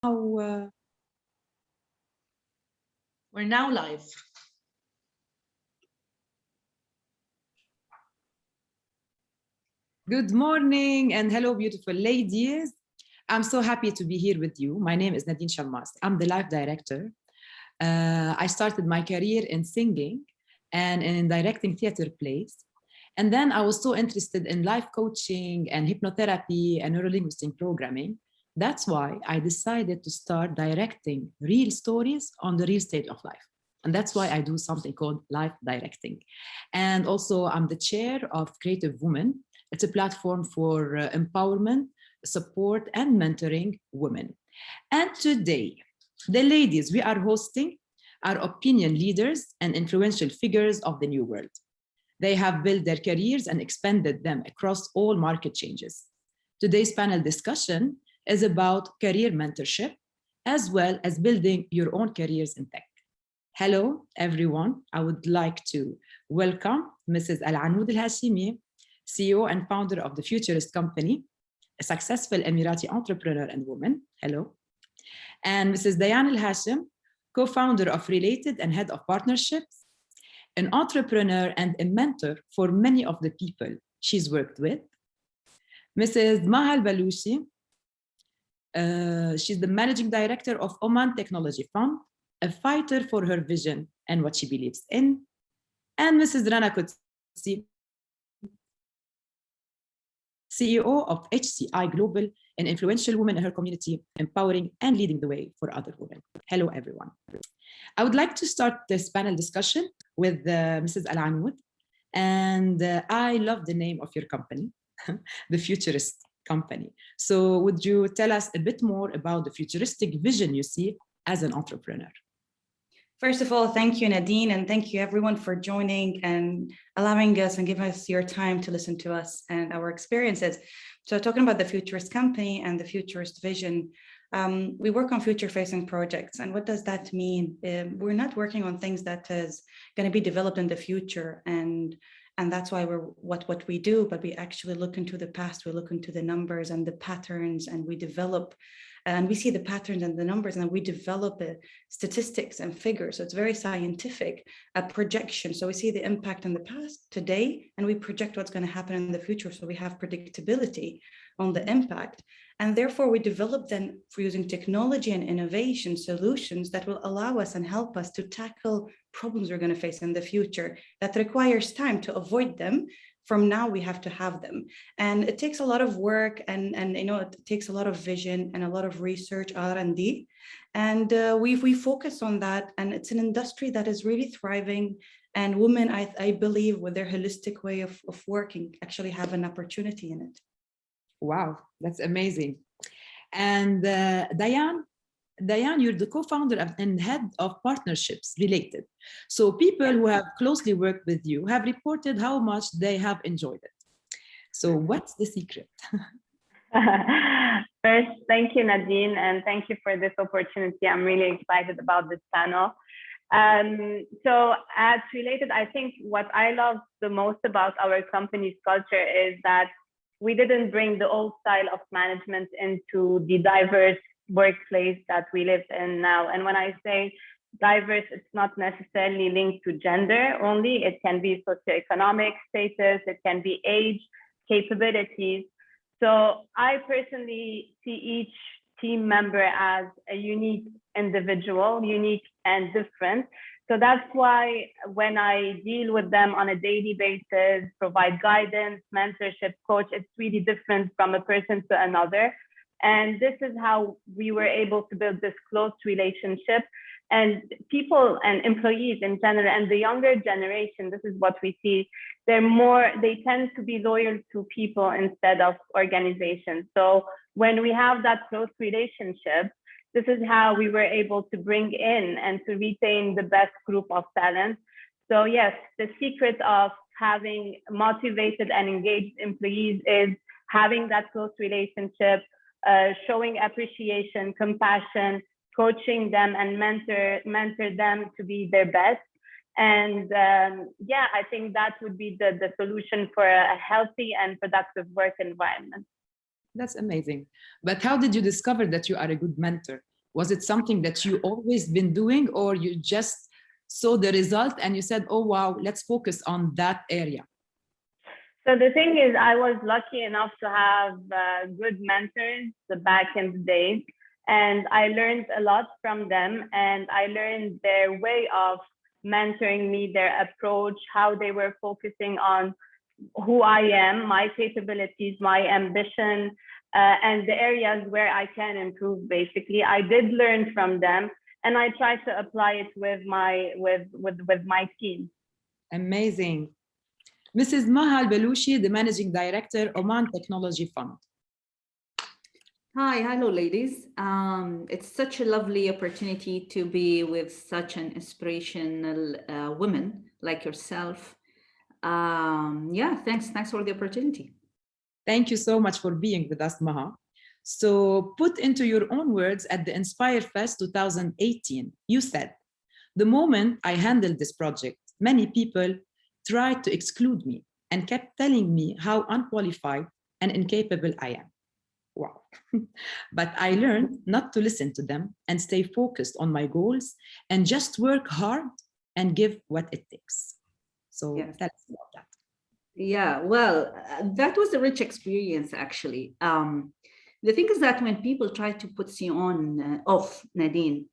We're now live. Good morning and hello, beautiful ladies. I'm so happy to be here with you. My name is Nadine Shamas. I'm the life director. I started my career in singing and in directing theater plays. And then I was so interested in life coaching and hypnotherapy and neurolinguistic programming. That's why I decided to start directing real stories on the real stage of life. And that's why I do something called life directing. And also I'm the chair of Creative Women. It's a platform for empowerment, support, and mentoring women. And today, the ladies we are hosting are opinion leaders and influential figures of the new world. They have built their careers and expanded them across all market changes. Today's panel discussion is about career mentorship, as well as building your own careers in tech. Hello, everyone. I would like to welcome Mrs. Alanoud Hashmi, CEO and founder of the Futurist company, a successful Emirati entrepreneur and woman. Hello. And Mrs. Diane Hachem, co-founder of Related and head of partnerships, an entrepreneur and a mentor for many of the people she's worked with. Mrs. Maha Balushi, she's the managing director of Oman Technology Fund, a fighter for her vision and what she believes in. And Mrs. Rania Kudsi, CEO of HCI Global, an influential woman in her community, empowering and leading the way for other women. Hello, everyone. I would like to start this panel discussion with Mrs. Alanoud. And I love the name of your company, the Futurist company. So would you tell us a bit more about the futuristic vision you see as an entrepreneur? First of all, thank you, Nadine, and thank you everyone for joining and allowing us and giving us your time to listen to us and our experiences. So talking about the Futurist company and the Futurist vision, we work on future-facing projects. And what does that mean? We're not working on things that is going to be developed in the future, and that's why we're what we do, but we actually look into the past, we look into the numbers and the patterns, and we develop, and we see the patterns and the numbers, and we develop statistics and figures. So it's very scientific, a projection. So we see the impact in the past, today, and we project what's going to happen in the future. So we have predictability on the impact. And therefore we develop then for using technology and innovation solutions that will allow us and help us to tackle problems we're going to face in the future that requires time to avoid them. From now, we have to have them. And it takes a lot of work and you know, it takes a lot of vision and a lot of research, R&D. And we focus on that. And it's an industry that is really thriving. And women, I believe, with their holistic way of working, actually have an opportunity in it. Wow, that's amazing. And Diane, you're the co-founder and head of partnerships Related. So people who have closely worked with you have reported how much they have enjoyed it. So what's the secret? First, thank you, Nadine, and thank you for this opportunity. I'm really excited about this panel. So at Related, I think what I love the most about our company's culture is that we didn't bring the old style of management into the diverse workplace that we live in now. And when I say diverse, it's not necessarily linked to gender only. It can be socioeconomic status, it can be age, capabilities. So I personally see each team member as a unique individual, unique and different. So that's why when I deal with them on a daily basis, provide guidance, mentorship, coach, it's really different from a person to another. And this is how we were able to build this close relationship. And people and employees in general, and the younger generation, this is what we see, they tend to be loyal to people instead of organizations. So when we have that close relationship, this is how we were able to bring in and to retain the best group of talent. So yes, the secret of having motivated and engaged employees is having that close relationship, showing appreciation, compassion, coaching them and mentor them to be their best. And yeah, I think that would be the solution for a healthy and productive work environment. That's amazing. But how did you discover that you are a good mentor? Was it something that you always been doing, or you just saw the result and you said, oh, wow, let's focus on that area? So the thing is, I was lucky enough to have good mentors back in the days, and I learned a lot from them, and I learned their way of mentoring me, their approach, how they were focusing on who I am, my capabilities, my ambition, and the areas where I can improve. Basically, I did learn from them, and I try to apply it with my team. Amazing. Mrs. Maha Balushi, the Managing Director, Oman Technology Fund. Hi, hello, ladies. It's such a lovely opportunity to be with such an inspirational woman like yourself. Yeah, thanks for the opportunity. Thank you so much for being with us, Maha. So put into your own words at the Inspire Fest 2018, you said, the moment I handled this project, many people tried to exclude me and kept telling me how unqualified and incapable I am. Wow. But I learned not to listen to them and stay focused on my goals and just work hard and give what it takes. So yes. That's about that. Yeah, well, that was a rich experience, actually. The thing is that when people try to put you on off, Nadine,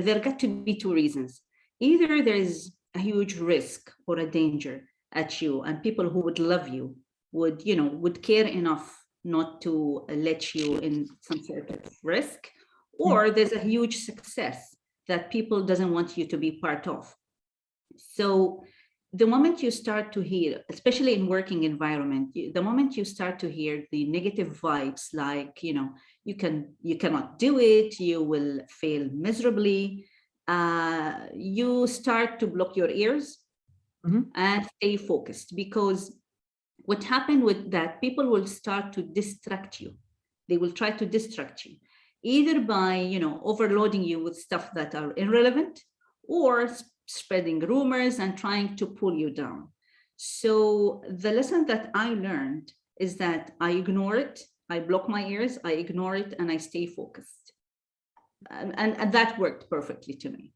there got to be two reasons. Either there is a huge risk or a danger at you, and people who would love you would care enough not to let you in some sort of risk, or there's a huge success that people doesn't want you to be part of. So the moment you start to hear, especially in working environment, the moment you start to hear the negative vibes, like, you cannot do it, you will fail miserably, you start to block your ears and stay focused, because what happened with that, people will start to distract you. They will try to distract you, either by, overloading you with stuff that are irrelevant, or spreading rumors and trying to pull you down. So the lesson that I learned is that I ignore it, I block my ears, I ignore it, and I stay focused. And that worked perfectly to me.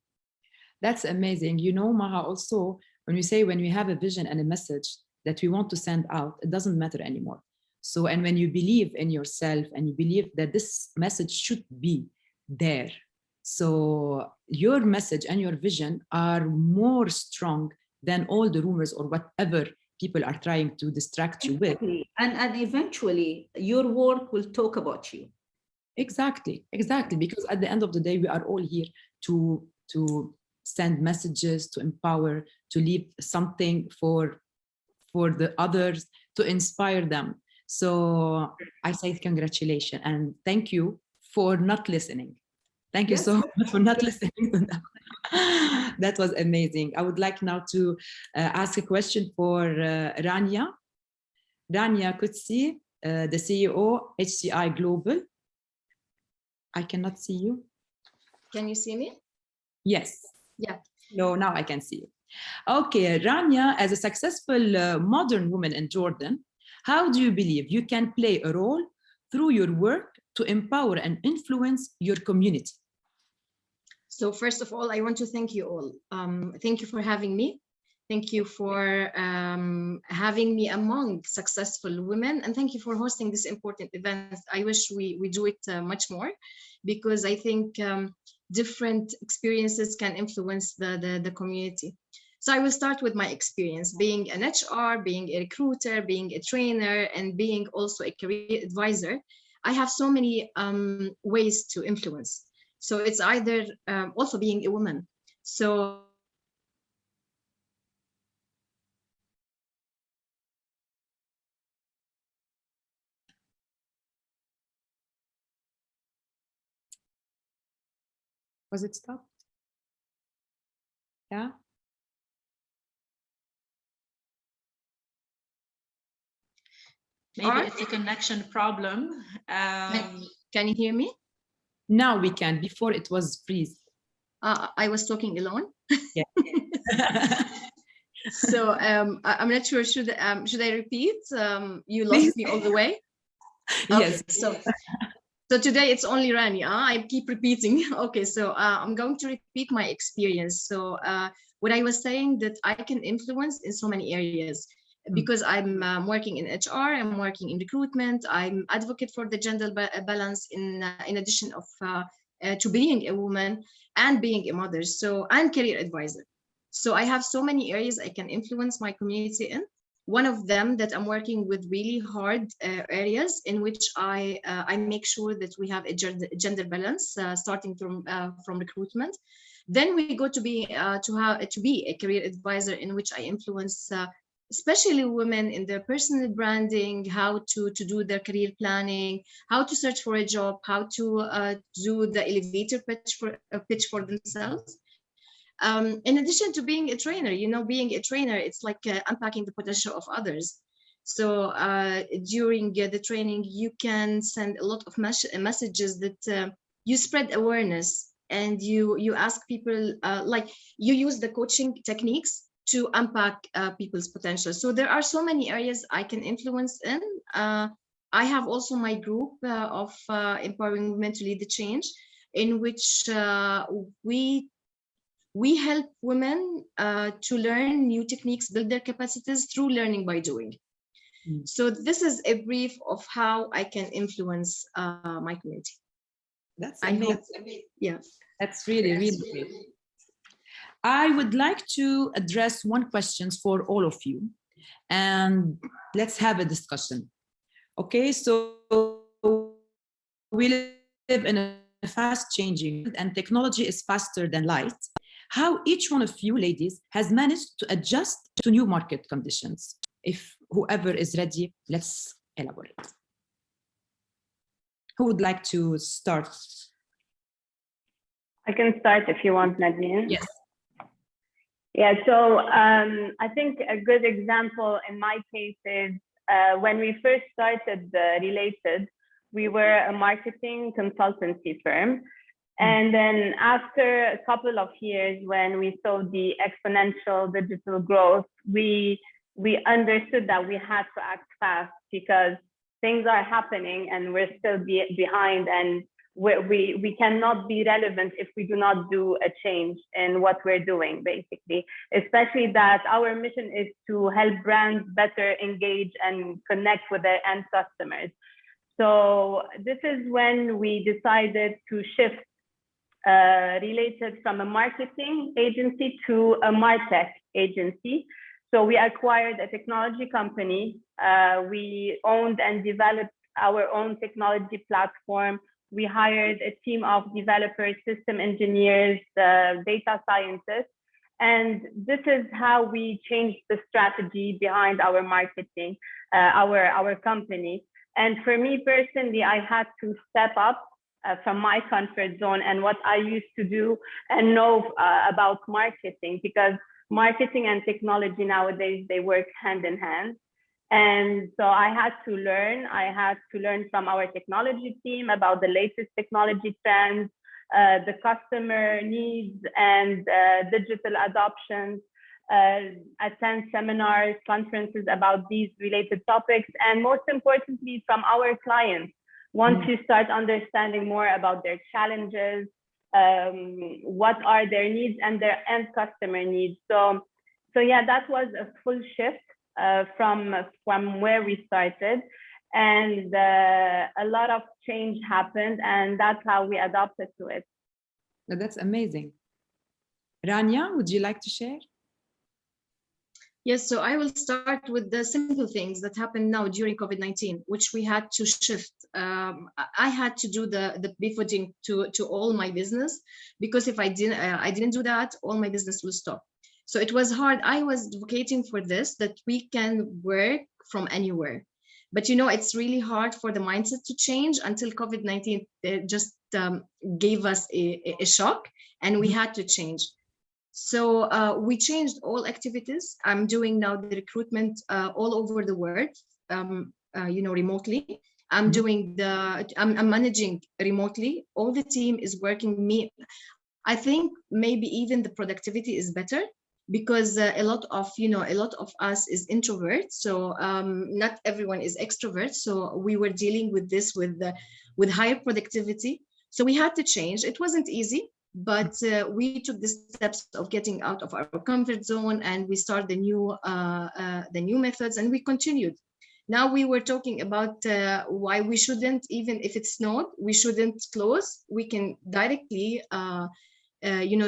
That's amazing. Maha, also, when we have a vision and a message that we want to send out, it doesn't matter anymore. So, and when you believe in yourself and you believe that this message should be there, so your message and your vision are more strong than all the rumors or whatever people are trying to distract you with. And eventually your work will talk about you. Exactly. Because at the end of the day, we are all here to send messages, to empower, to leave something for the others, to inspire them. So I say congratulations and thank you for not listening. Thank you so much for not listening to that. That was amazing. I would like now to ask a question for Rania. Rania Kudsi, the CEO, HCI Global. I cannot see you. Can you see me? Yes. Yeah. No, now I can see you. Okay, Rania, as a successful modern woman in Jordan, how do you believe you can play a role through your work to empower and influence your community? So first of all, I want to thank you all. Thank you for having me. Thank you for having me among successful women, and thank you for hosting this important event. I wish we do it much more, because I think different experiences can influence the community. So I will start with my experience being an HR, being a recruiter, being a trainer, and being also a career advisor. I have so many ways to influence. So it's either also being a woman. So was it stopped? Yeah. Maybe it's a connection problem. can you hear me? Now we can. Before it was freeze. I was talking alone. Yeah. So I'm not sure. Should I repeat? You lost me all the way. Yes. Okay, So today it's only Rania. I keep repeating. Okay, so I'm going to repeat my experience. So what I was saying, that I can influence in so many areas, because I'm working in HR, I'm working in recruitment, I'm advocate for the gender balance in addition of to being a woman and being a mother. So I'm career advisor. So I have so many areas I can influence my community in. One of them that I'm working with really hard areas in which I make sure that we have a gender balance, starting from recruitment. Then we go to be a career advisor, in which I influence especially women in their personal branding, how to do their career planning, how to search for a job, how to do the elevator pitch for themselves. In addition to being a trainer, being a trainer, it's like unpacking the potential of others. So during the training, you can send a lot of messages that you spread awareness, and you ask people, like you use the coaching techniques to unpack people's potential. So there are so many areas I can influence in. I have also my group of empowering women to lead the change, in which we help women to learn new techniques, build their capacities through learning by doing. So this is a brief of how I can influence my community. That's amazing. Yeah. That's really, really great. I would like to address one question for all of you, and let's have a discussion. Okay, so we live in a fast changing, and technology is faster than light. How each one of you ladies has managed to adjust to new market conditions? If whoever is ready, let's elaborate. Who would like to start? I can start if you want, Nadine. Yes. Yeah, so I think a good example in my case is when we first started Related, we were a marketing consultancy firm. And then after a couple of years, when we saw the exponential digital growth, we understood that we had to act fast, because things are happening and we're still behind, and we cannot be relevant if we do not do a change in what we're doing, basically, especially that our mission is to help brands better engage and connect with their end customers. So this is when we decided to shift Related from a marketing agency to a MarTech agency. So we acquired a technology company. We owned and developed our own technology platform. We hired a team of developers, system engineers, data scientists. And this is how we changed the strategy behind our marketing, our company. And for me personally, I had to step up from my comfort zone and what I used to do and know about marketing, because marketing and technology nowadays, they work hand in hand. And so I had to learn from our technology team about the latest technology trends, the customer needs and digital adoptions, attend seminars, conferences about these related topics, and most importantly, from our clients. Once you start understanding more about their challenges, what are their needs and their end customer needs. So yeah, that was a full shift from where we started, and a lot of change happened, and that's how we adapted to it. That's amazing. Rania, would you like to share? Yes, so I will start with the simple things that happened now during COVID-19, which we had to shift. I had to do the pivoting to all my business, because if I didn't do that, all my business will stop. So it was hard. I was advocating for this, that we can work from anywhere. But it's really hard for the mindset to change until COVID-19 just gave us a shock, and we had to change. So we changed all activities. I'm doing now the recruitment all over the world, remotely. I'm doing I'm managing remotely. All the team is working. I think maybe even the productivity is better, because a lot of us is introverts, so not everyone is extrovert. So we were dealing with this with higher productivity. So we had to change. It wasn't easy, but we took the steps of getting out of our comfort zone, and we started the new methods, and we continued. Now we were talking about why we shouldn't, even if it snowed, we shouldn't close. We can directly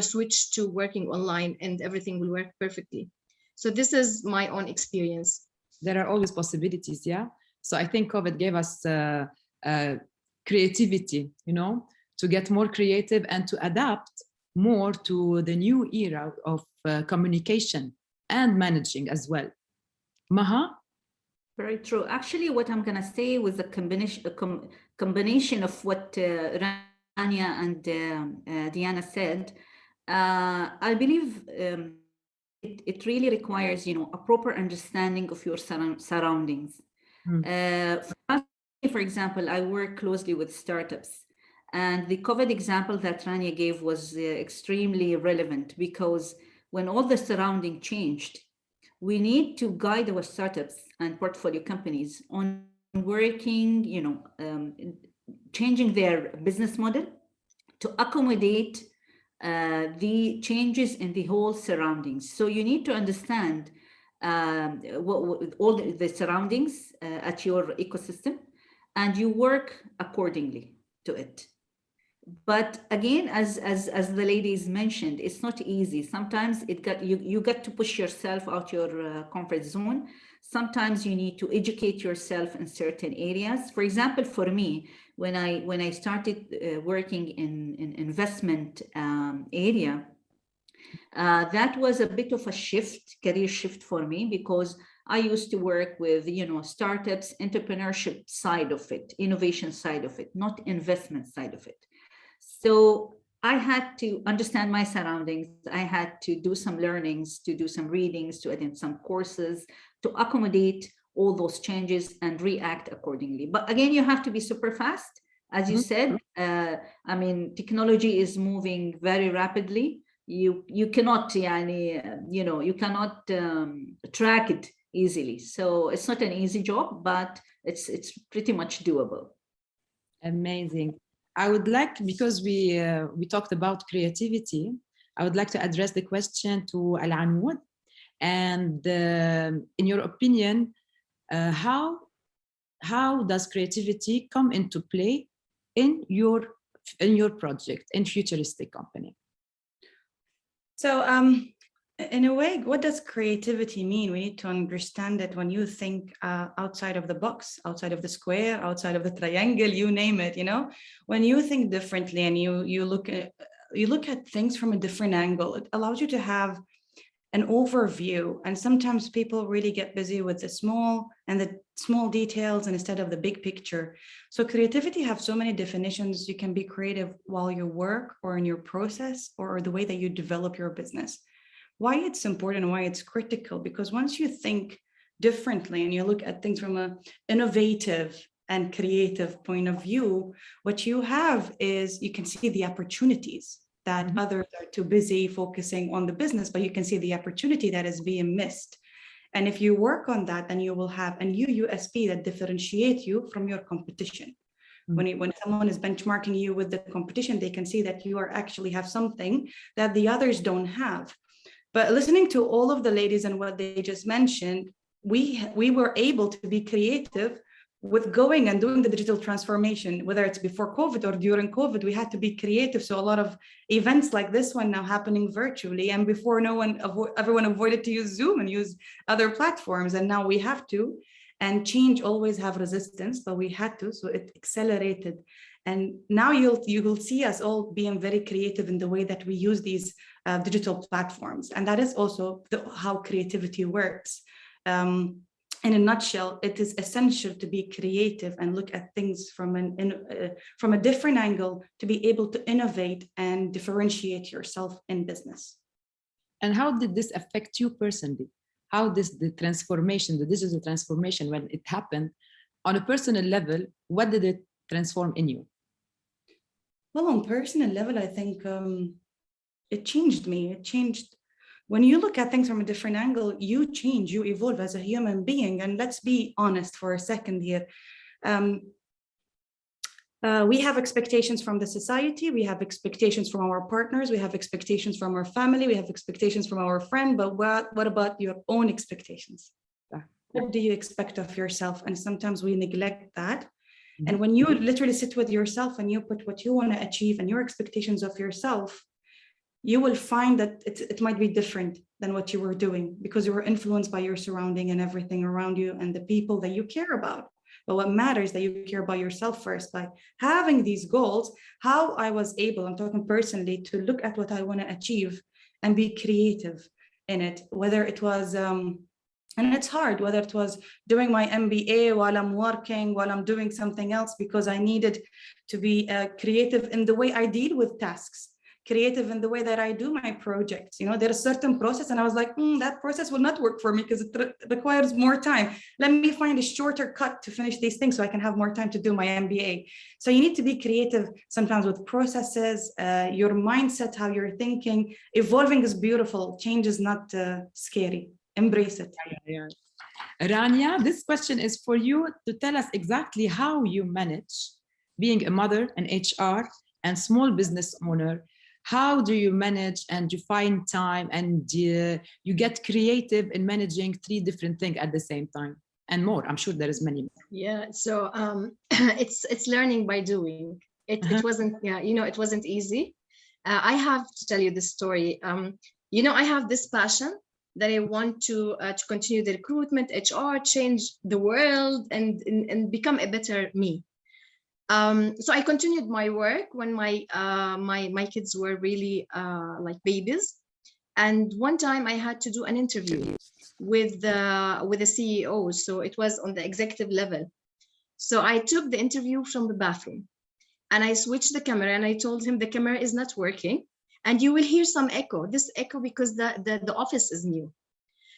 switch to working online, and everything will work perfectly. So this is my own experience. There are always possibilities, yeah. So I think COVID gave us creativity, to get more creative and to adapt more to the new era of communication and managing as well. Maha? Very true. Actually, what I'm going to say was a combination of what Rania and Diana said. I believe it really requires, a proper understanding of your surroundings. For example, I work closely with startups, and the COVID example that Rania gave was extremely relevant, because when all the surrounding changed, we need to guide our startups and portfolio companies on working, changing their business model to accommodate the changes in the whole surroundings. So you need to understand all the surroundings at your ecosystem, and you work accordingly to it. But again, as the ladies mentioned, it's not easy. Sometimes you get to push yourself out your comfort zone. Sometimes you need to educate yourself in certain areas. For example, for me, when I started working in investment area, that was a bit of a career shift for me, because I used to work with startups, entrepreneurship side of it, innovation side of it, not investment side of it. So I had to understand my surroundings. I had to do some learnings, to do some readings, to attend some courses, to accommodate all those changes and react accordingly. But again, you have to be super fast. As you said, technology is moving very rapidly. You cannot, you cannot track it easily. So it's not an easy job, but it's pretty much doable. Amazing. I would like, because we talked about creativity, I would like to address the question to Alanoud. And in your opinion, how does creativity come into play in your project, in Futuristic company? So in a way, what does creativity mean? We need to understand that when you think outside of the box, outside of the square, outside of the triangle, you name it, when you think differently and you look at things from a different angle, it allows you to have an overview. And sometimes people really get busy with the small details and instead of the big picture. So creativity have so many definitions. You can be creative while you work, or in your process, or the way that you develop your business. Why it's important, why it's critical, because once you think differently and you look at things from an innovative and creative point of view, what you have is you can see the opportunities that others are too busy focusing on the business, but you can see the opportunity that is being missed. And if you work on that, then you will have a new USP that differentiates you from your competition. When someone is benchmarking you with the competition, they can see that you actually have something that the others don't have. But listening to all of the ladies and what they just mentioned, we were able to be creative with going and doing the digital transformation, whether it's before COVID or during COVID. We had to be creative. So a lot of events like this one now happening virtually, and before everyone avoided to use Zoom and use other platforms, and now we have to. And change always have resistance, but we had to, so it accelerated. And now you will see us all being very creative in the way that we use these digital platforms. And that is also how creativity works. In a nutshell, it is essential to be creative and look at things from a different angle to be able to innovate and differentiate yourself in business. And how did this affect you personally? How the digital transformation, when it happened on a personal level, what did it transform in you? Well, on personal level, I think it changed me. It changed when you look at things from a different angle, you change, you evolve as a human being. And let's be honest for a second here. We have expectations from the society, we have expectations from our partners, we have expectations from our family, we have expectations from our friend, but what about your own expectations? What do you expect of yourself? And sometimes we neglect that. And when you literally sit with yourself and you put what you want to achieve and your expectations of yourself, you will find that it might be different than what you were doing because you were influenced by your surrounding and everything around you and the people that you care about. But what matters that you care about yourself first. By having these goals, how I was able, I'm talking personally, to look at what I want to achieve and be creative in it, whether it was, and it's hard, whether it was doing my MBA while I'm working, while I'm doing something else, because I needed to be creative in the way I deal with tasks, creative in the way that I do my projects. You know, there's a certain process and I was like, that process will not work for me because it requires more time. Let me find a shorter cut to finish these things so I can have more time to do my MBA. So you need to be creative sometimes with processes, your mindset, how you're thinking. Evolving is beautiful. Change is not scary. Embrace it. Yeah. Rania, this question is for you to tell us exactly how you manage being a mother, an HR, and small business owner. How do you manage and you find time and you get creative in managing 3 different things at the same time and more? I'm sure there is many more. Yeah, so it's learning by doing. It wasn't, it wasn't easy. I have to tell you this story. I have this passion that I want to continue the recruitment, HR, change the world and become a better me. So I continued my work when my kids were really like babies, and one time I had to do an interview with the CEO. So it was on the executive level. So I took the interview from the bathroom, and I switched the camera, and I told him the camera is not working, and you will hear some echo. This echo because the office is new.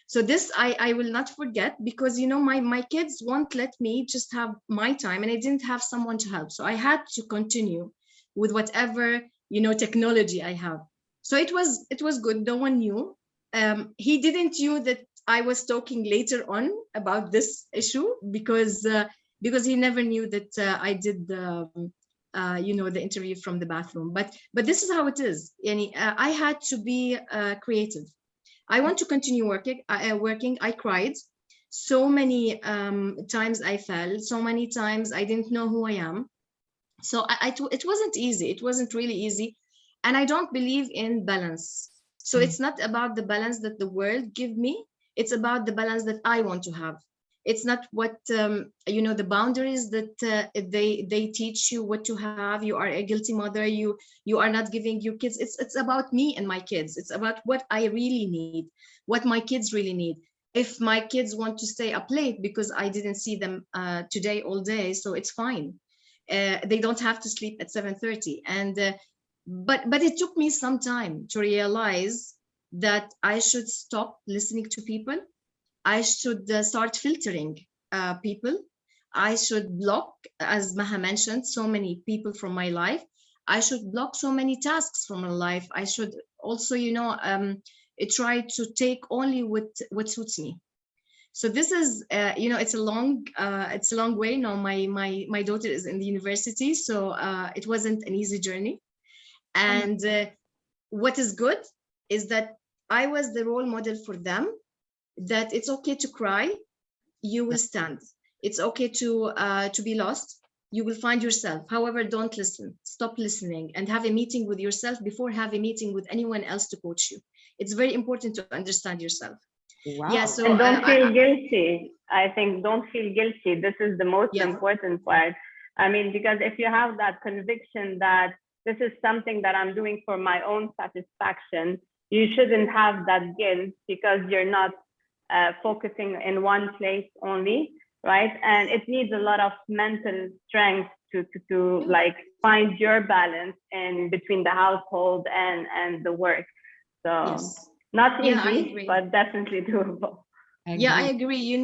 So this I will not forget, because my kids won't let me just have my time, and I didn't have someone to help. So I had to continue with whatever technology I have. So it was good. No one knew. He didn't knew that I was talking later on about this issue because he never knew that I did the interview from the bathroom. But this is how it is. I had to be creative. I want to continue working. I cried so many times. I fell so many times. I didn't know who I am. So it wasn't easy. It wasn't really easy. And I don't believe in balance. So it's not about the balance that the world give me. It's about the balance that I want to have. It's not what, the boundaries that they teach you what to have. You are a guilty mother. You are not giving your kids. It's about me and my kids. It's about what I really need, what my kids really need. If my kids want to stay up late because I didn't see them today all day, so it's fine. They don't have to sleep at 7:30. And but it took me some time to realize that I should stop listening to people. I should start filtering people. I should block, as Maha mentioned, so many people from my life. I should block so many tasks from my life. I should also, try to take only what suits me. So this is, it's a long way. Now my daughter is in the university, so it wasn't an easy journey. And what is good is that I was the role model for them. That it's okay to cry, you will stand. It's okay to be lost, you will find yourself. However, don't listen. Stop listening and have a meeting with yourself before have a meeting with anyone else to coach you. It's very important to understand yourself. Wow. Yeah. So and don't feel guilty. I think don't feel guilty. This is the most important part. I mean, because if you have that conviction that this is something that I'm doing for my own satisfaction, you shouldn't have that guilt because you're not focusing in one place only, right? And it needs a lot of mental strength to like find your balance in between the household and the work. So not easy, but definitely doable. I agree.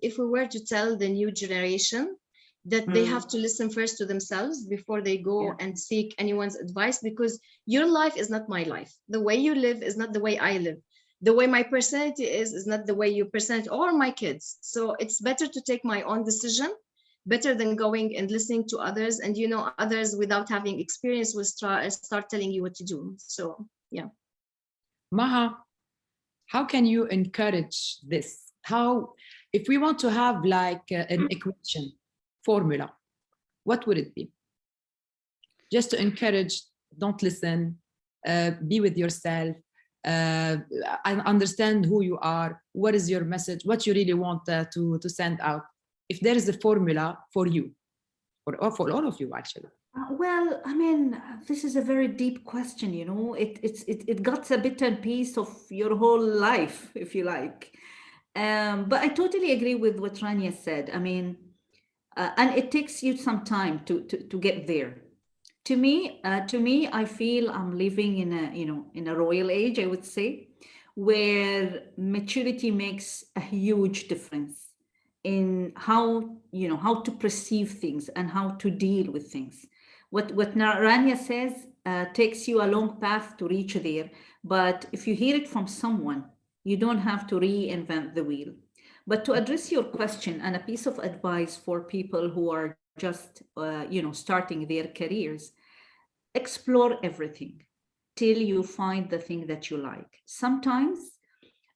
If we were to tell the new generation that they have to listen first to themselves before they go and seek anyone's advice, because your life is not my life. The way you live is not the way I live. The way my personality is not the way your personality, or my kids. So it's better to take my own decision, better than going and listening to others. And you know, others without having experience will start telling you what to do. So yeah. Maha, how can you encourage this? How, if we want to have like an equation, formula, what would it be? Just to encourage, don't listen, be with yourself, understand who you are, what is your message, what you really want to send out. If there is a formula for you, or for all of you actually. Well, I mean, this is a very deep question, you know. It got a bit and piece of your whole life, if you like. But I totally agree with what Rania said. I mean, and it takes you some time to get there. To me, I feel I'm living in a royal age, I would say, where maturity makes a huge difference in how to perceive things and how to deal with things. What Rania says takes you a long path to reach there, but if you hear it from someone, you don't have to reinvent the wheel. But to address your question, and a piece of advice for people who are just starting their careers, explore everything till you find the thing that you like. Sometimes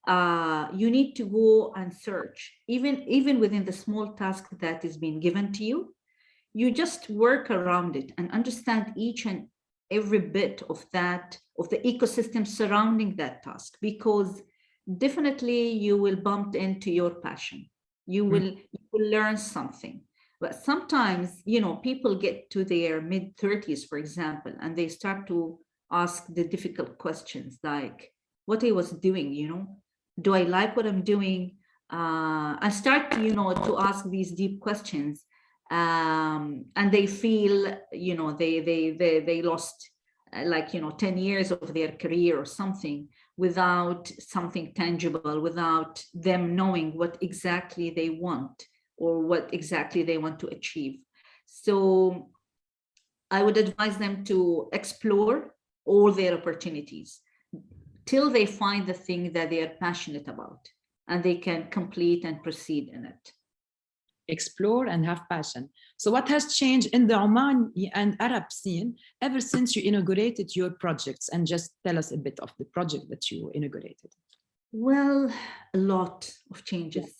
you need to go and search, even within the small task that is being given to you. You just work around it and understand each and every bit of the ecosystem surrounding that task, because definitely you will bump into your passion. You will learn something. But sometimes, people get to their mid-30s, for example, and they start to ask the difficult questions like what I was doing, do I like what I'm doing? And start, to ask these deep questions. And they feel, they lost 10 years of their career or something, without something tangible, without them knowing what exactly they want or what exactly they want to achieve. So I would advise them to explore all their opportunities till they find the thing that they are passionate about and they can complete and proceed in it. Explore and have passion. So what has changed in the Oman and Arab scene ever since you inaugurated your projects? And just tell us a bit of the project that you inaugurated. Well, a lot of changes. Yes.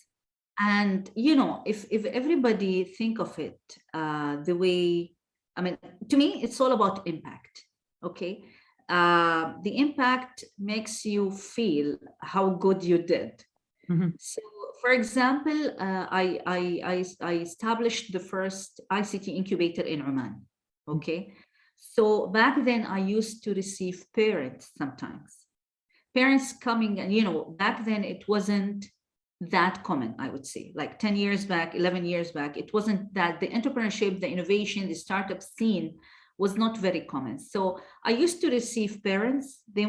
And, if everybody think of it the way, I mean, to me, it's all about impact, okay? The impact makes you feel how good you did. Mm-hmm. So, for example, I established the first ICT incubator in Oman, okay? So back then I used to receive parents sometimes. Parents coming, and back then it wasn't that common, I would say, like 10 years back, 11 years back, it wasn't that. The entrepreneurship, the innovation, the startup scene was not very common. So I used to receive parents, they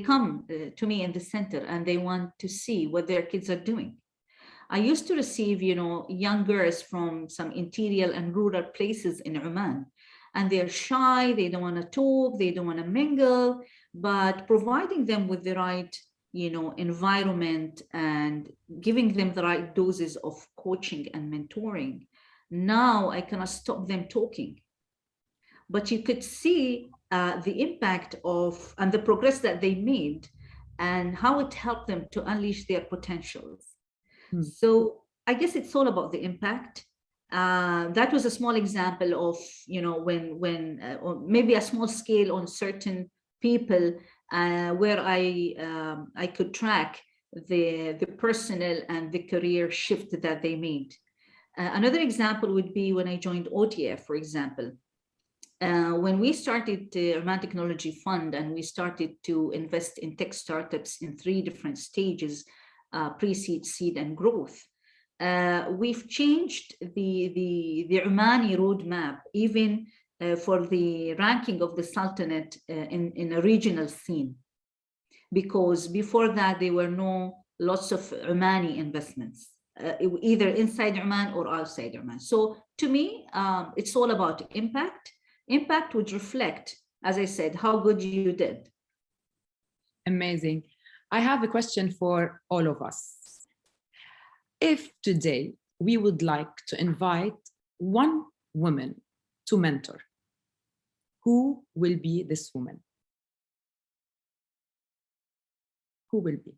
come to me in the center and they want to see what their kids are doing. I used to receive, young girls from some interior and rural places in Oman, and they're shy, they don't want to talk, they don't want to mingle, but providing them with the right, environment and giving them the right doses of coaching and mentoring, now I cannot stop them talking. But you could see the impact of and the progress that they made and how it helped them to unleash their potentials. So I guess it's all about the impact. That was a small example of, when or maybe a small scale on certain people where I could track the personal and the career shift that they made. Another example would be when I joined OTF, for example. When we started the Oman Technology Fund and we started to invest in tech startups in 3 different stages, pre-seed, seed, and growth, we've changed the Omani roadmap, even for the ranking of the Sultanate in a regional scene, because before that there were lots of Omani investments, either inside Oman or outside Oman. So to me, it's all about impact. Impact would reflect, as I said, how good you did. Amazing. I have a question for all of us. If today we would like to invite one woman to mentor, who will be this woman? Who will be?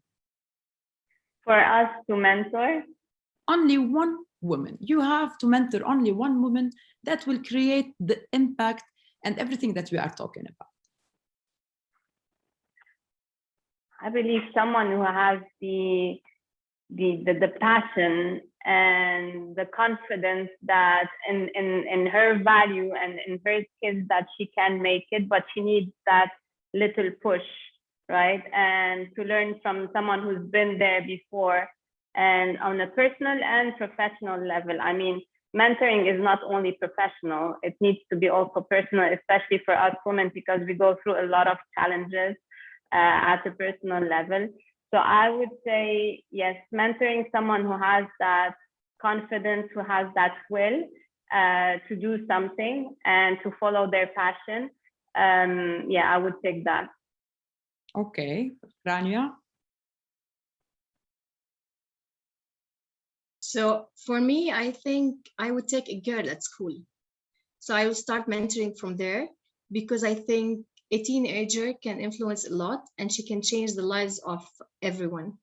For us to mentor? Only one woman. You have to mentor only one woman that will create the impact and everything that we are talking about. I believe someone who has the passion and the confidence that in her value and in her skills that she can make it, but she needs that little push, right? And to learn from someone who's been there before, and on a personal and professional level. I mean, mentoring is not only professional, it needs to be also personal, especially for us women, because we go through a lot of challenges at a personal level. So I would say, yes, mentoring someone who has that confidence, who has that will to do something and to follow their passion. Yeah, I would take that. Okay, Rania? So for me, I think I would take a girl at school. So I will start mentoring from there, because I think a teenager can influence a lot and she can change the lives of everyone.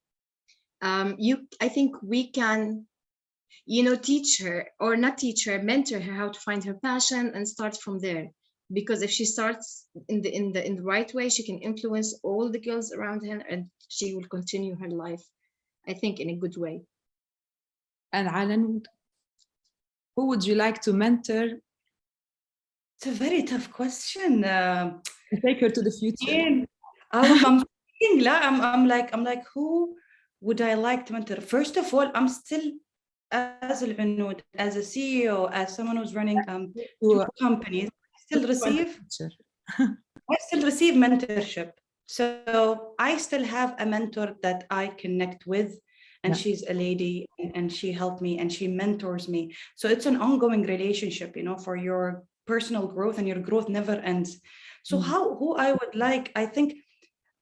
I think we can, teach her, or not teach her, mentor her how to find her passion and start from there. Because if she starts in the right way, she can influence all the girls around her and she will continue her life, I think, in a good way. And Alanoud, who would you like to mentor? It's a very tough question. Take her to the future. Yeah. I'm thinking, I'm like, who would I like to mentor? First of all, I'm still, as Alanoud, as a CEO, as someone who's running 2 companies, I still receive mentorship. So I still have a mentor that I connect with, and she's a lady, and she helped me and she mentors me. So it's an ongoing relationship, for your personal growth, and your growth never ends. So who I would like, I think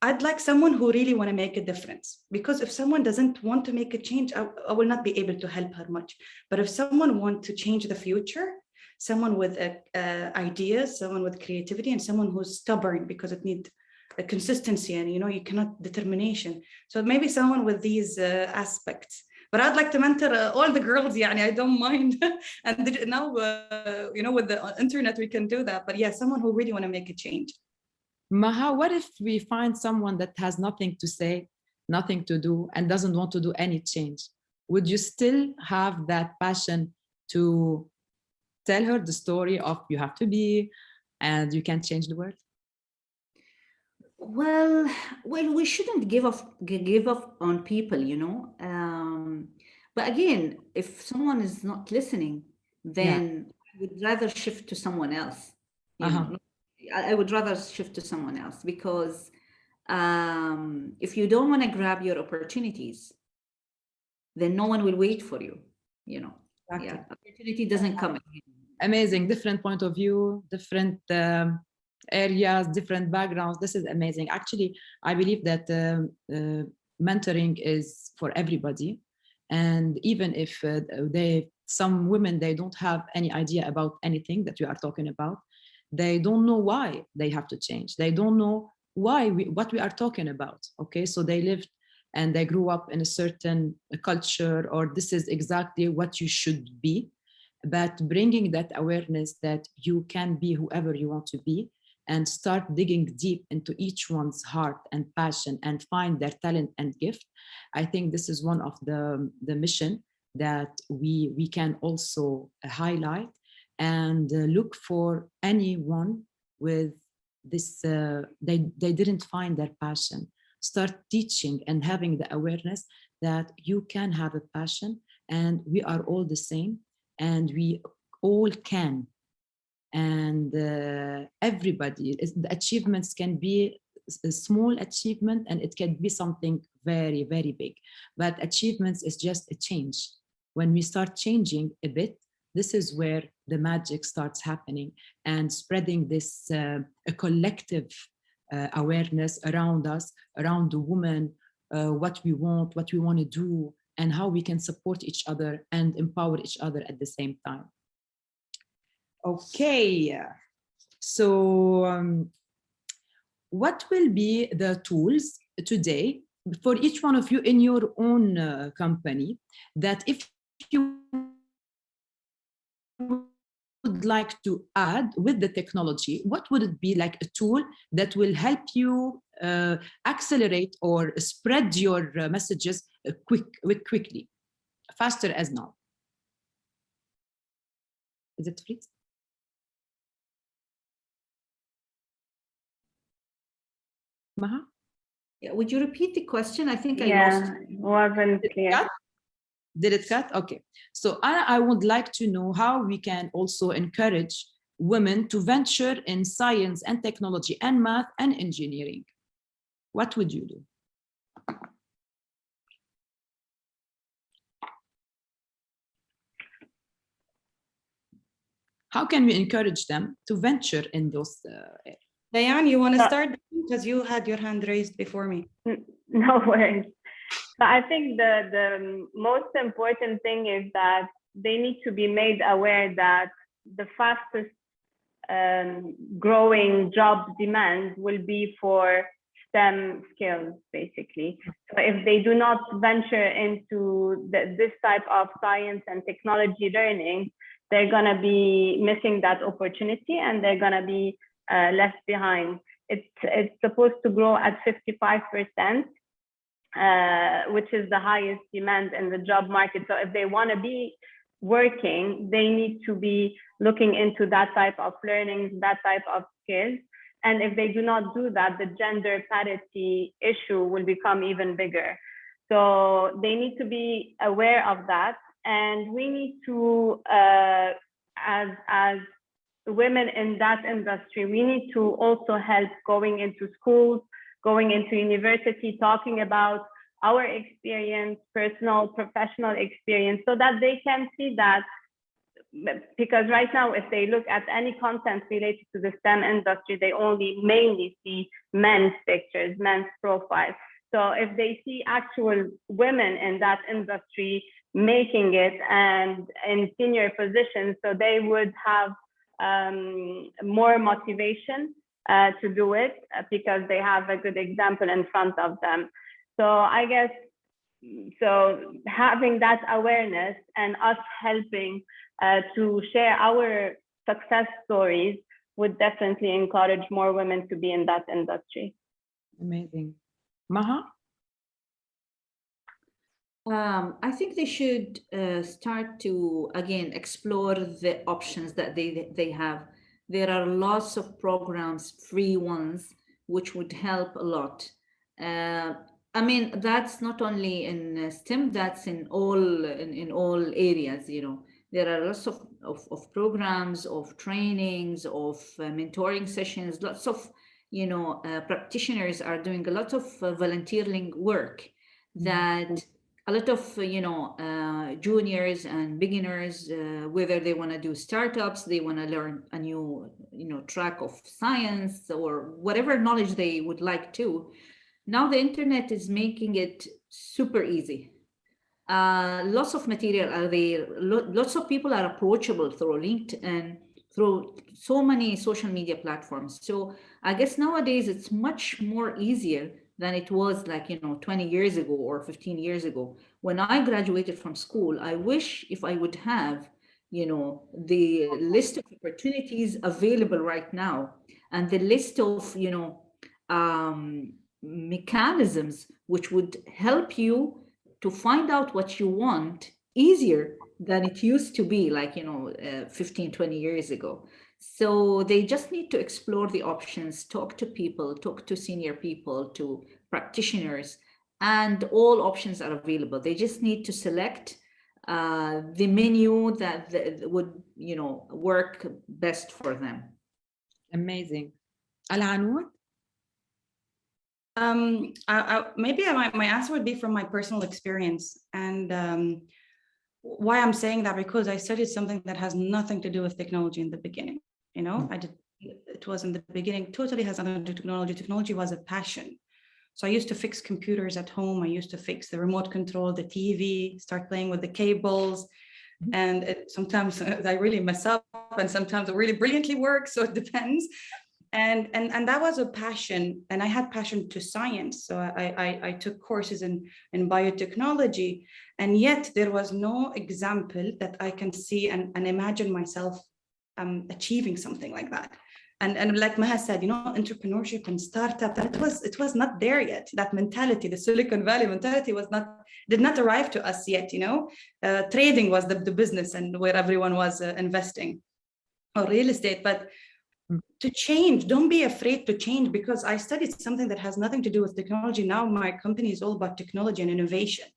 I'd like someone who really want to make a difference, because if someone doesn't want to make a change, I will not be able to help her much. But if someone wants to change the future, someone with ideas, someone with creativity, and someone who's stubborn, because it needs a consistency, and you cannot determination. So maybe someone with these aspects. But I'd like to mentor all the girls. Yeah, I don't mind. And now, with the internet, we can do that. But yeah, someone who really want to make a change. Maha, what if we find someone that has nothing to say, nothing to do, and doesn't want to do any change? Would you still have that passion to tell her the story of you have to be, and you can change the world? Well, we shouldn't give up on people, but again, if someone is not listening, then I would rather shift to someone else. I would rather shift to someone else, because if you don't want to grab your opportunities, then no one will wait for you. Exactly. Yeah, opportunity doesn't come again. Amazing, different point of view, different areas, different backgrounds. This is amazing. Actually, I believe that mentoring is for everybody, and even if some women, they don't have any idea about anything that we are talking about, they don't know why they have to change. They don't know what we are talking about. Okay, so they lived and they grew up in a certain culture, or this is exactly what you should be. But bringing that awareness that you can be whoever you want to be, and start digging deep into each one's heart and passion and find their talent and gift. I think this is one of the mission that we can also highlight, and look for anyone with this, they didn't find their passion. Start teaching and having the awareness that you can have a passion, and we are all the same, and we all can. And everybody, the achievements can be a small achievement, and it can be something very, very big. But achievements is just a change. When we start changing a bit, this is where the magic starts happening, and spreading this a collective awareness around us, around the woman, what we want to do, and how we can support each other and empower each other at the same time. Okay, so what will be the tools today for each one of you in your own company, that if you would like to add with the technology, what would it be, like a tool that will help you accelerate or spread your messages quickly, faster as now? Is it free? Maha? Yeah, would you repeat the question? I think I Yeah, lost. wasn't clear. Did it cut? Okay. So I would like to know how we can also encourage women to venture in science and technology and math and engineering. What would you do? How can we encourage them to venture in those areas? Diane, you want to start, because you had your hand raised before me. No worries. So I think the most important thing is that they need to be made aware that the fastest growing job demand will be for STEM skills, basically. So if they do not venture into this type of science and technology learning, they're going to be missing that opportunity, and they're going to be left behind. It's supposed to grow at 55%. Which is the highest demand in the job market. So if they want to be working, they need to be looking into that type of learning, that type of skills. And if they do not do that, the gender parity issue will become even bigger. So they need to be aware of that. And we need to, as women in that industry, we need to also help going into schools, going into university, talking about our experience, personal, professional experience, so that they can see that. Because right now, if they look at any content related to the STEM industry, they only mainly see men's pictures, men's profiles. So if they see actual women in that industry making it and in senior positions, so they would have more motivation to do it, because they have a good example in front of them. So I guess, so having that awareness and us helping to share our success stories would definitely encourage more women to be in that industry. Amazing. Maha? I think they should start to, again, explore the options that they have. There are lots of programs, free ones, which would help a lot. I mean, that's not only in STEM, that's in all areas, you know. There are lots of programs, of trainings, of mentoring sessions, lots of, you know, practitioners are doing a lot of volunteering work that a lot of, you know, juniors and beginners, whether they want to do startups, they want to learn a new, you know, track of science or whatever knowledge they would like to. Now the internet is making it super easy. Lots of material are there. Lots of people are approachable through LinkedIn, through so many social media platforms. So I guess nowadays it's much more easier than it was, like, you know, 20 years ago or 15 years ago. When I graduated from school, I wish if I would have, you know, the list of opportunities available right now, and the list of, you know, mechanisms which would help you to find out what you want easier than it used to be, like, you know, 15, 20 years ago. So they just need to explore the options, talk to people, talk to senior people, to practitioners, and all options are available. They just need to select the menu that would, you know, work best for them. Amazing. Alanoud? Maybe my answer would be from my personal experience. And why I'm saying that, because I studied something that has nothing to do with technology in the beginning. You know, it was in the beginning, totally has nothing to do with technology. Technology was a passion. So I used to fix computers at home. I used to fix the remote control, the TV, start playing with the cables. And sometimes I really mess up, and sometimes it really brilliantly works. So it depends. And that was a passion. And I had passion to science. So I took courses in biotechnology. And yet there was no example that I can see and imagine myself achieving something like that. And like Maha said, you know, entrepreneurship and startup, that it was not there yet. That mentality, the Silicon Valley mentality did not arrive to us yet, you know. Trading was the business and where everyone was investing, or real estate. But to change, don't be afraid to change, because I studied something that has nothing to do with technology. Now my company is all about technology and innovation.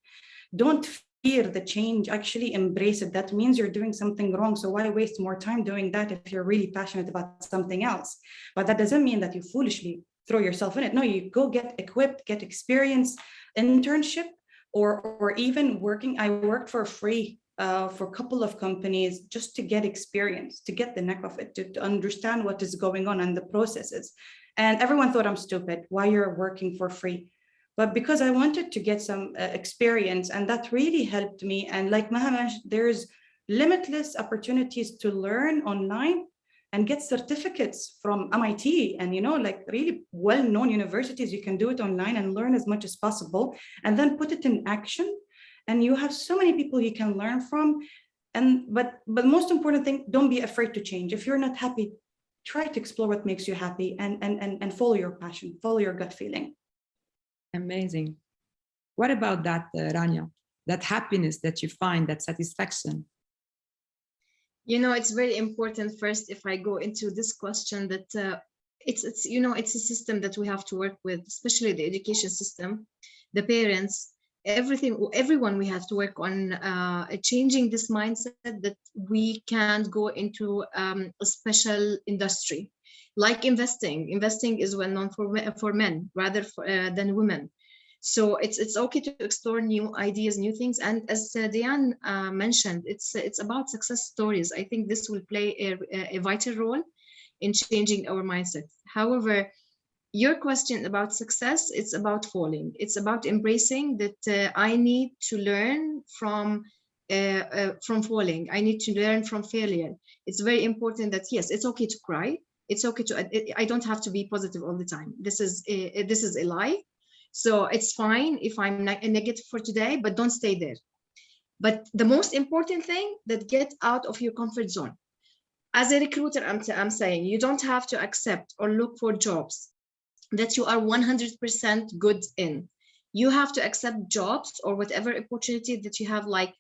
Don't fear the change, actually embrace it. That means you're doing something wrong. So why waste more time doing that if you're really passionate about something else? But that doesn't mean that you foolishly throw yourself in it. No, you go get equipped, get experience, internship, or even working. I worked for free for a couple of companies just to get experience, to get the neck of it, to understand what is going on and the processes. And everyone thought I'm stupid. Why you're working for free? But because I wanted to get some experience, and that really helped me. And like Maha mentioned, there's limitless opportunities to learn online and get certificates from MIT and, you know, like really well-known universities. You can do it online and learn as much as possible, and then put it in action. And you have so many people you can learn from. But the most important thing, don't be afraid to change. If you're not happy, try to explore what makes you happy, and follow your passion, follow your gut feeling. Amazing. What about that, Rania? That happiness that you find, that satisfaction? You know, it's very important. First, if I go into this question, that it's you know, it's a system that we have to work with, especially the education system, the parents, everyone. We have to work on changing this mindset that we can't go into a special industry. Like investing is well known for men rather than women. So it's okay to explore new ideas, new things. And as Diane mentioned, it's about success stories. I think this will play a vital role in changing our mindset. However, your question about success, it's about falling. It's about embracing that I need to learn from falling. I need to learn from failure. It's very important that, yes, it's okay to cry. It's okay I don't have to be positive all the time. This is a lie. So it's fine if I'm negative for today, but don't stay there. But the most important thing, that get out of your comfort zone. As a recruiter, I'm saying you don't have to accept or look for jobs that you are 100% good in. You have to accept jobs or whatever opportunity that you have, like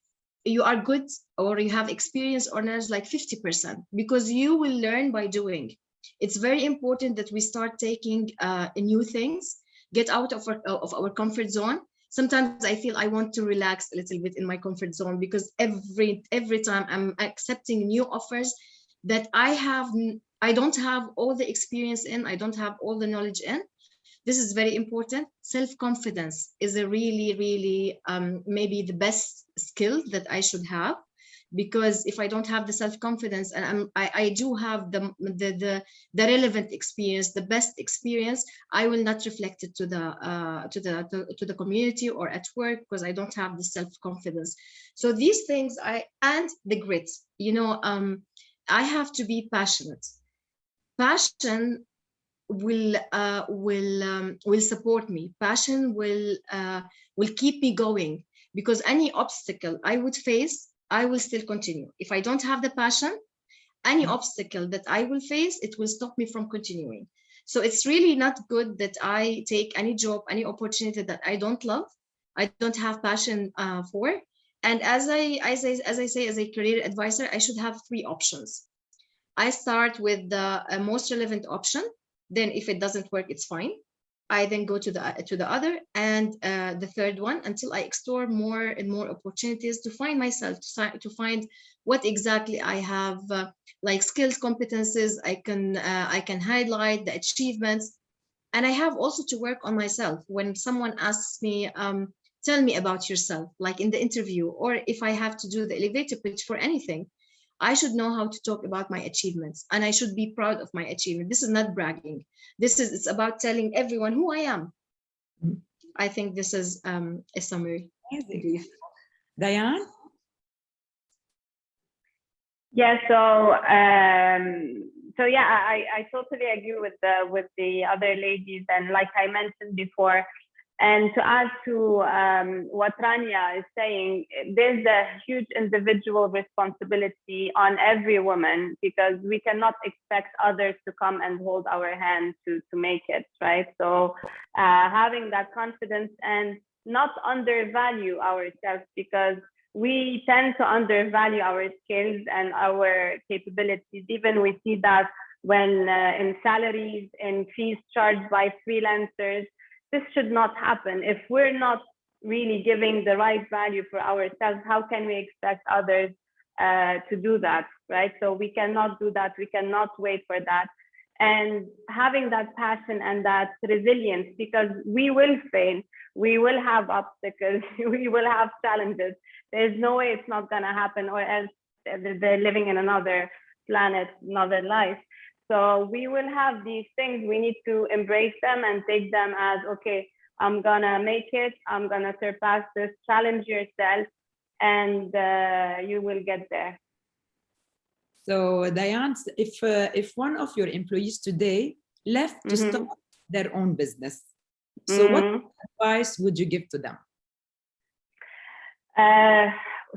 you are good or you have experience or knowledge like 50%, because you will learn by doing. It's very important that we start taking new things, get out of our comfort zone. Sometimes I feel I want to relax a little bit in my comfort zone, because every time I'm accepting new offers that I don't have all the experience in, I don't have all the knowledge in. This is very important. Self-confidence is a really maybe the best skill that I should have, because if I don't have the self-confidence and I do have the relevant experience, the best experience, I will not reflect it to the community or at work, because I don't have the self-confidence. So these things and the grit, you know, I have to be passionate. Passion will support me. Passion will keep me going, because any obstacle I would face, I will still continue. If I don't have the passion, any obstacle that I will face, it will stop me from continuing. So it's really not good that I take any job, any opportunity that I don't love, I don't have passion for. And as I say, as a career advisor, I should have 3 options. I start with the most relevant option. Then if it doesn't work, it's fine. I then go to the other and the third one, until I explore more and more opportunities to find myself, to find what exactly I have, like skills, competences. I can highlight the achievements, and I have also to work on myself. When someone asks me, tell me about yourself, like in the interview, or if I have to do the elevator pitch for anything, I should know how to talk about my achievements, and I should be proud of my achievement. This is not bragging. It's about telling everyone who I am. I think this is a summary. Diane? Yeah, so yeah, I totally agree with the other ladies, and like I mentioned before, and to add to what Rania is saying, there's a huge individual responsibility on every woman, because we cannot expect others to come and hold our hand to make it, right? So having that confidence and not undervalue ourselves, because we tend to undervalue our skills and our capabilities. Even we see that when in salaries and fees charged by freelancers. This should not happen. If we're not really giving the right value for ourselves, how can we expect others to do that, right? So we cannot do that. We cannot wait for that. And having that passion and that resilience, because we will fail, we will have obstacles, we will have challenges. There's no way it's not going to happen, or else they're living in another planet, another life. So we will have these things. We need to embrace them and take them as, okay, I'm gonna make it. I'm gonna surpass this. Challenge yourself, and you will get there. So Diane, if one of your employees today left to start their own business, so what advice would you give to them?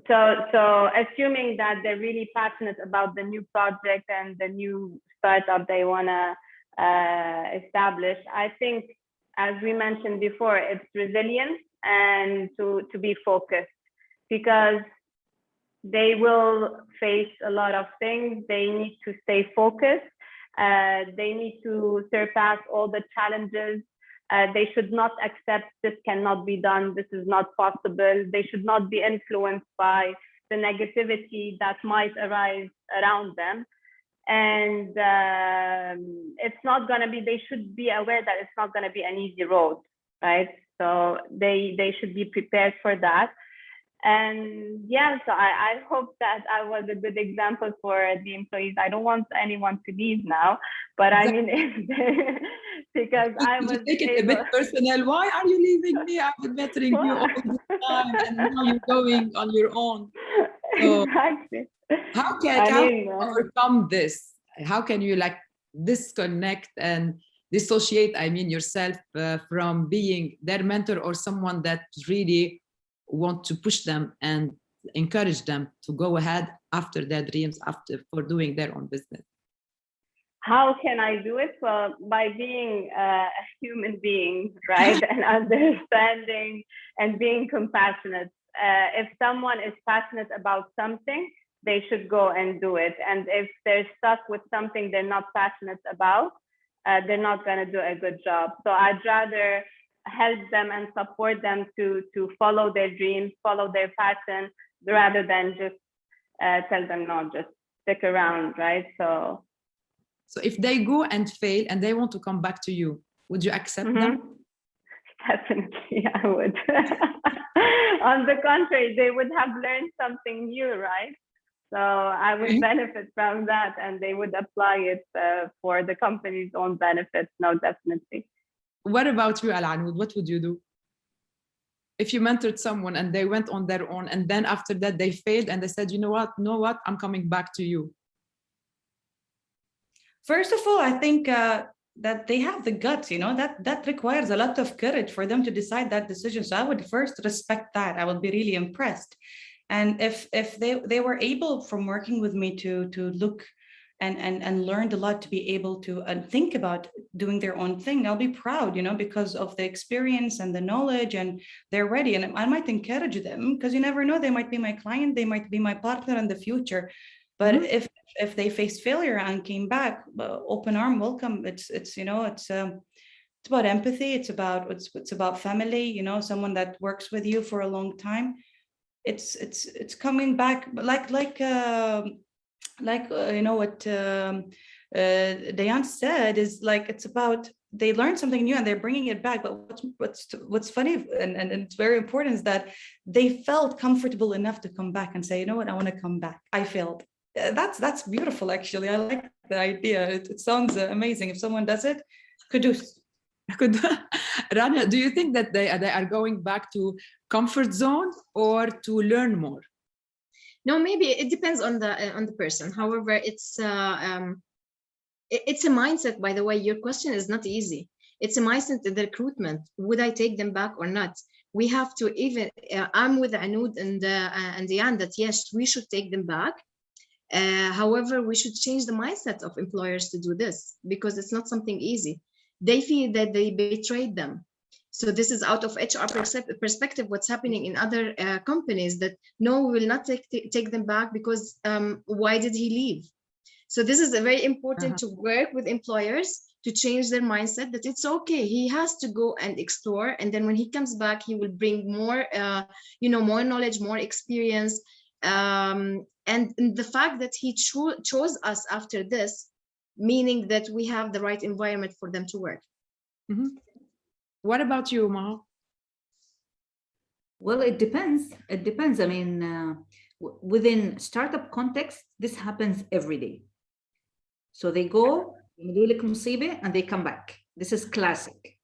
So assuming that they're really passionate about the new project and the new startup they want to establish, I think, as we mentioned before, it's resilience and to be focused, because they will face a lot of things. They need to stay focused. They need to surpass all the challenges. They should not accept this cannot be done, this is not possible. They should not be influenced by the negativity that might arise around them. And it's not going to be, they should be aware that it's not going to be an easy road, right? So they should be prepared for that. And yeah, so I hope that I was a good example for the employees. I don't want anyone to leave now, but I mean, because I was take it a bit personal. Why are you leaving me? I've been mentoring you all the time, and now you're going on your own. So exactly. How can you overcome this? How can you like disconnect and dissociate, I mean, yourself from being their mentor or someone that really want to push them and encourage them to go ahead after their dreams, for doing their own business? How can I do it? Well, by being a human being, right? And understanding and being compassionate. If someone is passionate about something, they should go and do it. And if they're stuck with something they're not passionate about, they're not going to do a good job. So I'd rather help them and support them to follow their dreams, follow their passion, rather than just tell them, no, just stick around, right? So if they go and fail and they want to come back to you, would you accept them? Definitely, I would. On the contrary, they would have learned something new, right? So I would benefit from that, and they would apply it for the company's own benefits. No, definitely. What about you, Alanoud? What would you do if you mentored someone and they went on their own, and then after that they failed and they said, you know what, I'm coming back to you? First of all, I think that they have the guts, that requires a lot of courage for them to decide that decision. So I would first respect that. I would be really impressed. And if they were able, from working with me, to look and learned a lot, to be able to think about doing their own thing, I'll be proud, because of the experience and the knowledge, and they're ready. And I might encourage them, because you never know, they might be my client, they might be my partner in the future. But if they faced failure and came back, open arm welcome. It's about empathy. It's about family. Someone that works with you for a long time. It's coming back, like what Diane said, is like, it's about they learn something new and they're bringing it back. But what's funny and it's very important is that they felt comfortable enough to come back and say, you know what, I want to come back. I failed. That's beautiful, actually. I like the idea. It sounds amazing. If someone does it, kudus. Rania, do you think that they are going back to comfort zone or to learn more? No, maybe it depends on the person. However, it's a mindset. By the way, your question is not easy. It's a mindset in the recruitment. Would I take them back or not? We have to even. I'm with Alanoud and Diane that yes, we should take them back. However, we should change the mindset of employers to do this because it's not something easy. They feel that they betrayed them. So this is out of HR perspective, what's happening in other companies that no, we will not take them back because why did he leave? So this is a very important to work with employers to change their mindset that it's okay. He has to go and explore. And then when he comes back, he will bring more, more knowledge, more experience. And the fact that he chose us after this, meaning that we have the right environment for them to work. Mm-hmm. What about you, Maha? Well, it depends. It depends. I mean, within startup context, this happens every day. So they go, and they come back. This is classic.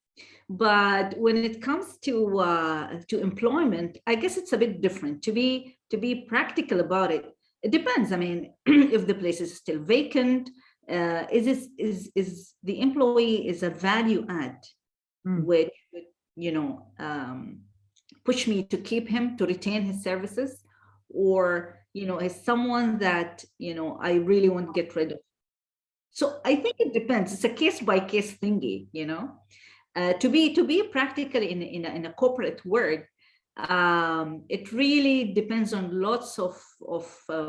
But when it comes to employment, I guess it's a bit different. To be practical about it, it depends. I mean, if the place is still vacant, is the employee is a value add, which push me to keep him, to retain his services, or is someone that I really want to get rid of. So I think it depends. It's a case by case thingy, to be practical in a corporate world. It really depends on lots of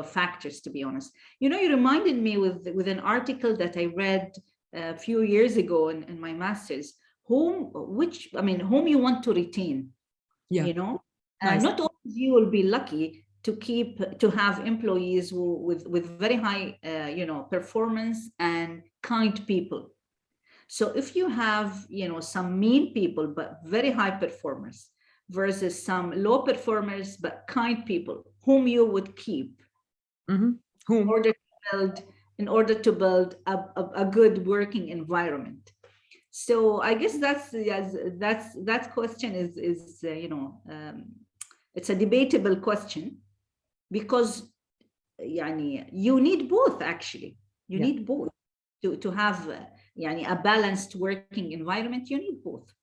factors, to be honest. You reminded me with an article that I read a few years ago in my master's. Whom you want to retain? Yeah. Nice. Not all of you will be lucky to have employees with very high performance and kind people. So if you have some mean people but very high performers versus some low performers but kind people, whom you would keep in order to build a good working environment. So I guess that question is it's a debatable question, because you need both, actually. You need both to have a balanced working environment. You need both.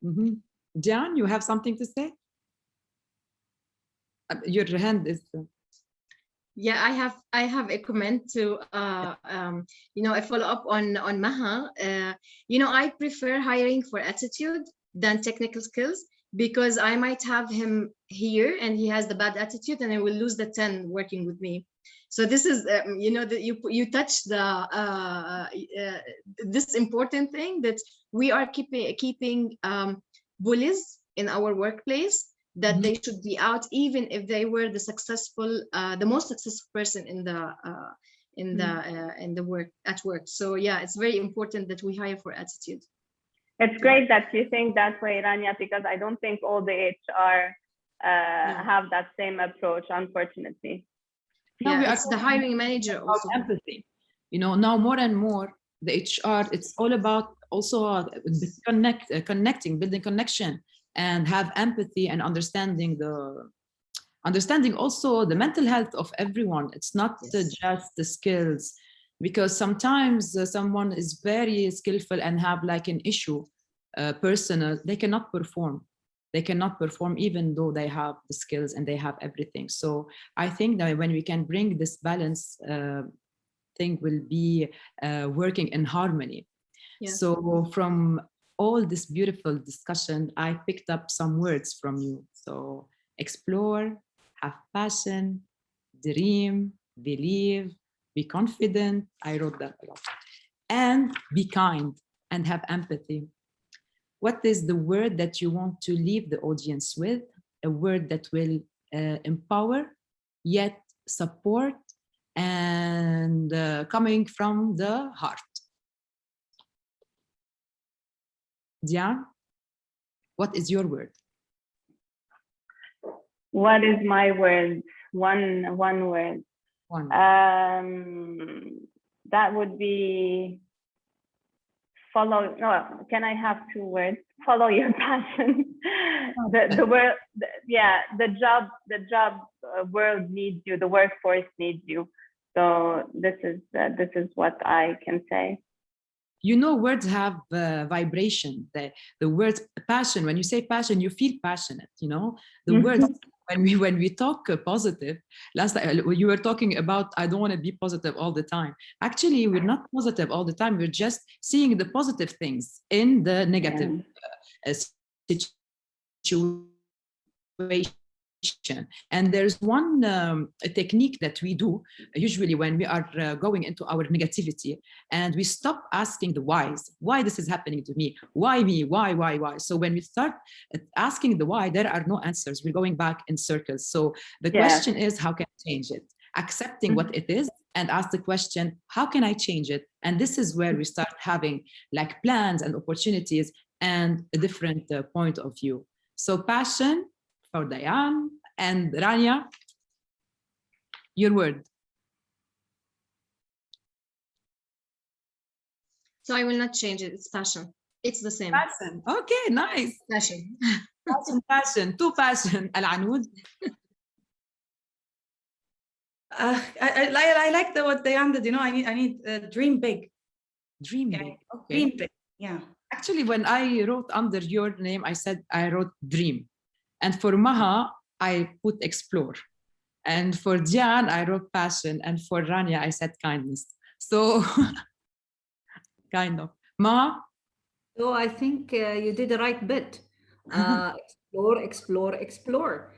Mm-hmm. Diane, you have something to say? Your hand is. Yeah, I have a comment to a follow up on Maha. I prefer hiring for attitude than technical skills, because I might have him here and he has the bad attitude and I will lose the 10 working with me. So this is that you touch this important thing, that we are keeping bullies in our workplace, that they should be out even if they were the most successful person in the work. So yeah, it's very important that we hire for attitude. It's great that you think that way, Rania, because I don't think all the HR have that same approach, unfortunately. Yeah, it's the hiring manager also. Empathy. Now more and more the HR, it's all about also connecting, building connection, and have empathy and understanding also the mental health of everyone. It's not just the skills, because sometimes someone is very skillful and have like an issue, personal, they cannot perform even though they have the skills and they have everything. So I think that when we can bring this balance, thing will be working in harmony. Yes. So from all this beautiful discussion, I picked up some words from you. So explore, have passion, dream, believe, be confident. I wrote that a lot. And be kind and have empathy. What is the word that you want to leave the audience with? A word that will empower, yet support, and coming from the heart. Diane, what is your word? What is my word? One word. One. That would be follow. No, can I have two words? Follow your passion. The world, the job world needs you. The workforce needs you. So this is what I can say. You know, words have vibration. The word passion, when you say passion, you feel passionate, you know? The words, when we talk positive, last time you were talking about, I don't want to be positive all the time. Actually, we're not positive all the time. We're just seeing the positive things in the negative situation. And there's one technique that we do usually when we are going into our negativity, and we stop asking the whys. Why this is happening to me? Why me? Why? So when we start asking the why, there are no answers. We're going back in circles. So the question is, how can I change it? Accepting what it is and ask the question, how can I change it? And this is where we start having like plans and opportunities and a different point of view. So passion for Diane and Rania, your word. So I will not change it. It's passion. It's the same. Passion. Okay, nice. Passion. Passion. Two passion. Alanoud. I like what Diane did. You know, I need dream big. Dream big. Okay. Dream big. Yeah. Actually, when I wrote under your name, I wrote dream. And for Maha, I put explore. And for Diane, I wrote passion. And for Rania, I said kindness. So, kind of. Maha? So I think you did the right bit. Explore. Explore.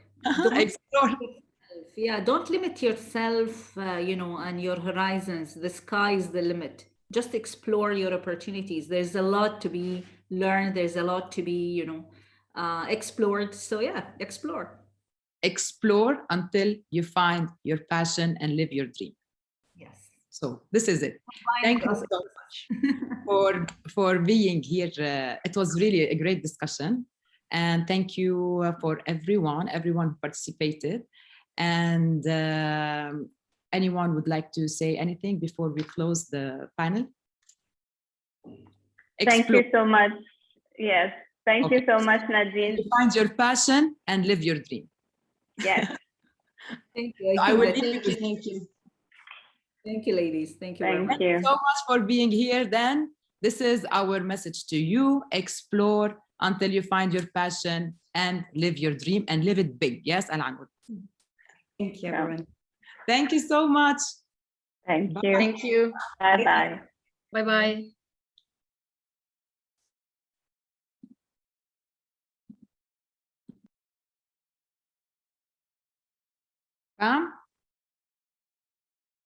Yeah, don't limit yourself, and your horizons. The sky is the limit. Just explore your opportunities. There's a lot to be learned. There's a lot to be, explored. So yeah, explore. Explore until you find your passion and live your dream. Yes. So this is it. Thank you so much for being here. It was really a great discussion. And thank you for everyone who participated. And anyone would like to say anything before we close the panel? Thank you so much. Yes. Thank you so much, Nadine. Find your passion and live your dream. Yes. Thank you. Thank you. Thank you, ladies. Thank you. Thank you so much for being here. Then this is our message to you: explore until you find your passion and live your dream and live it big. Yes, Alanoud. Thank you, everyone. Thank you so much. Thank you. Thank you. Bye-bye. Bye-bye. Pam?